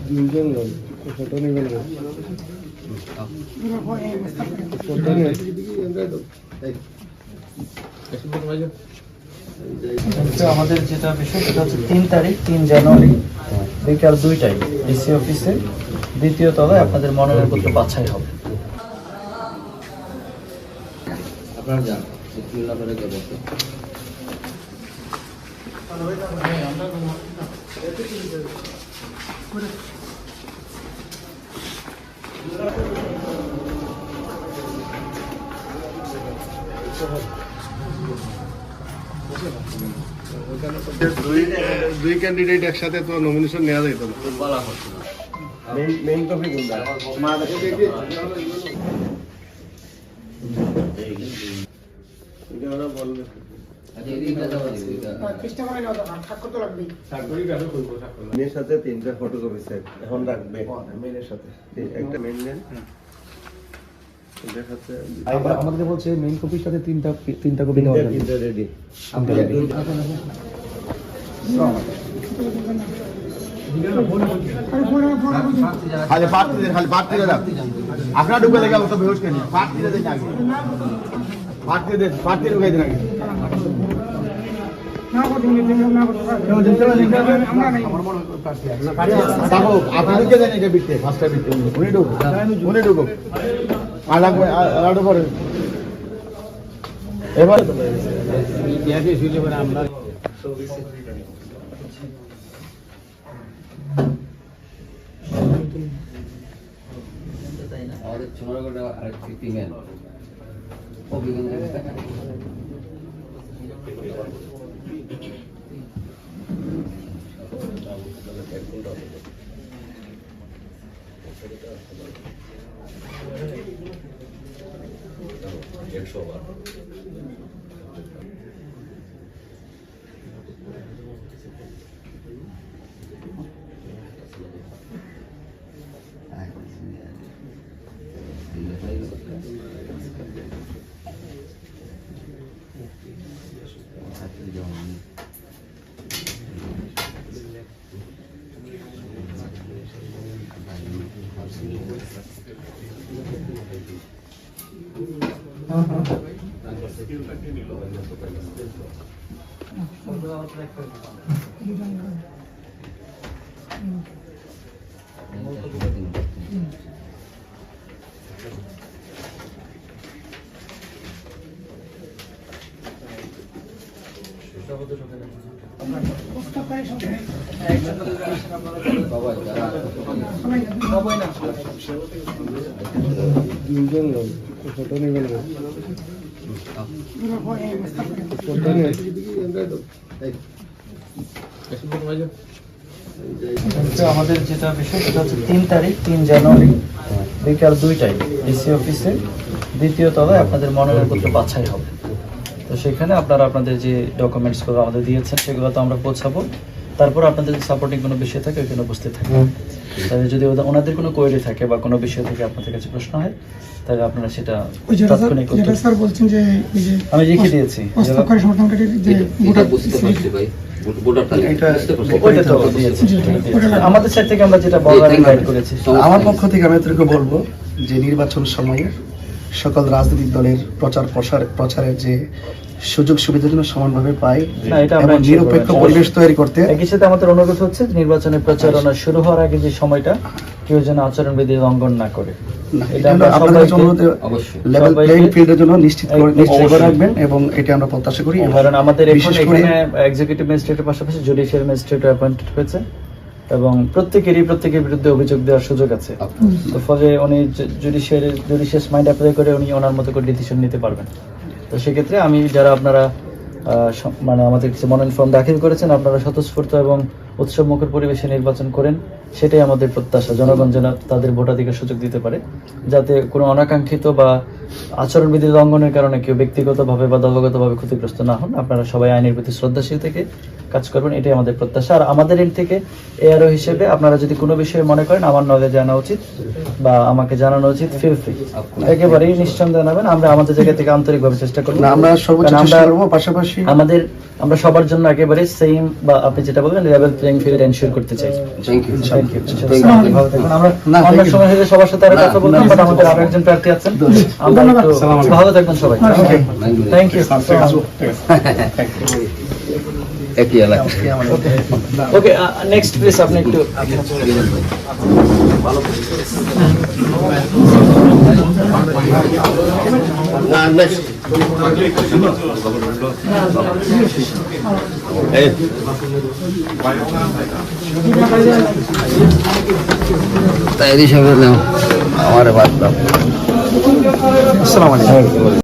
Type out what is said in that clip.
দুইজন লোক ফটো নেবেন ফটো নিয়ে আমাদের যেটা বিষয় সেটা হচ্ছে 3 তারিখ 3 জানুয়ারি বিকাল 2টায় ডিসি অফিসে দ্বিতীয় তলায় আপনাদের মনোনয়নপত্র বাছাই হবে। আপনারা যান আপনারা কে বলতে দুই ক্যান্ডিডেট একসাথে তো নমিনেশন নেওয়া যেত না। বলা হচ্ছে না মেইন কপি কোনটা? মেয়ের সাথে 3টা ফটোকপি সেট এখন রাখবে মেয়ের সাথে একটা মেইন নেন আমাদের বলছে মেইন কপির সাথে তিনটা কপি নেওয়া যাবে। তিনটা রেডি খালি পার্টি দাও আপনারা ঢুকে দেখে অত বেহোশ কেন পার্টি দেন আগে পার্টি ঢুকে দেন আগে আপনার ঢুকে দেন এটা বিটতে ফার্স্টটা বিটতে উনি ঢুকুক আলাদা করে এবার আমরা আমাদের ছোটগড়ে আরেক ফিমেল অভিজ্ঞ দুইজন লোক ফটো নেবেন ফটো নিয়ে আমাদের যেটা বিষয় সেটা হচ্ছে 3 তারিখ 3 জানুয়ারি বিকাল 2টায় ডিসি অফিসে দ্বিতীয় তলায় আপনাদের মনোনয়নপত্র বাছাই হবে। তো সেখানে আপনারা আপনাদের যে ডকুমেন্টসগুলো আমাদের দিয়েছেন সেগুলো তো আমরা পৌঁছাবো। তারপর আপনাদের সাপোর্টিং কোনো বিষয় থাকে ওইখানে উপস্থিত থাকে। তাহলে যদি ওনাদের কোনো কোয়েরি থাকে বা কোনো বিষয় থেকে আপনাদের কাছে প্রশ্ন হয় তাহলে আপনারা সেটা তাৎক্ষণিক স্যার বলছেন যে আমি লিখে দিয়েছি আমাদের সাইড থেকে আমরা যেটা গাইড করেছি। আমার পক্ষ থেকে আমি এতটুকু বলবো যে নির্বাচন সময়ে সকল রাজনৈতিক দলের প্রচারের যে সুযোগ সুবিধা যেন সমানভাবে পায় এবং নিরপেক্ষ পরিবেশ তৈরি করতে। একই সাথে আমাদের অনুরোধ হচ্ছে নির্বাচনের প্রচারণা শুরু হওয়ার আগে যে সময়টা কেউ যেন আচরণবিধি লঙ্ঘন না করে। এবং এটা আমরা প্রত্যাশা করি। কারণ আমাদের এখানে এক্সিকিউটিভ ম্যাজিস্ট্রেটের পাশাপাশি জুডিশিয়াল ম্যাজিস্ট্রেট অ্যাপয়েন্টেড হয়েছে এবং প্রত্যেকের বিরুদ্ধে অভিযোগ দেওয়ার সুযোগ আছে। তো ফলে উনি জুডিশিয়াস মাইন্ড অ্যাপ্লাই করে উনি ওনার মতো করে ডিসিশন নিতে পারবেন। তো সেক্ষেত্রে আমি যারা আপনারা মানে আমাদের মনোনয়ন ফর্ম দাখিল করেছেন আপনারা স্বতঃস্ফূর্ত এবং উৎসবমুখর পরিবেশে নির্বাচন করেন। সেটাই আমাদের প্রত্যাশা, জনগণ যেন তাদের ভোটাধিকার সুযোগ দিতে পারে, যাতে কোনো অনাকাঙ্ক্ষিত বা আচরণবিধি লঙ্ঘনের কারণে কেউ ব্যক্তিগতভাবে বা দলগতভাবে ক্ষতিগ্রস্ত না হন। আপনারা সবাই আইনের প্রতি শ্রদ্ধাশীল থেকে কাজ করবেন, এটাই আমাদের প্রত্যাশা। আর আমাদের এর থেকে এআরও হিসেবে আপনারা যদি কোনো বিষয়ে মনে করেন আমার নলেজ জানা উচিত বা আমাকে জানানো উচিত, ফিল ফ্রি, একেবারেই নিঃসন্দেহে জানাবেন। আমরা আমাদের জায়গা থেকে আন্তরিকভাবে চেষ্টা করব। না, আমরা সর্বোচ্চ কারণ চেষ্টা করব, পাশাপাশি আমরা সবার জন্য একেবারে সেম বা আপনি যেটা বললেন লেভেল প্লেইং ফিল্ড এনশিওর করতে চাই। Thank you. Thank you. ভালো থাকুন। আমরা অন্য সময় হলে সবার সাথে আরো কথা বলতাম, বাট আমাদের আরো একজন প্রার্থী আছেন, আমরা একটু ভালো থাকবেন সবাই। Thank you. একই এলাকা। ওকে, নেক্সট প্লিজ আপনি একটু তাই হিসাবে আমার বাদ দাও। আসসালামু আলাইকুম।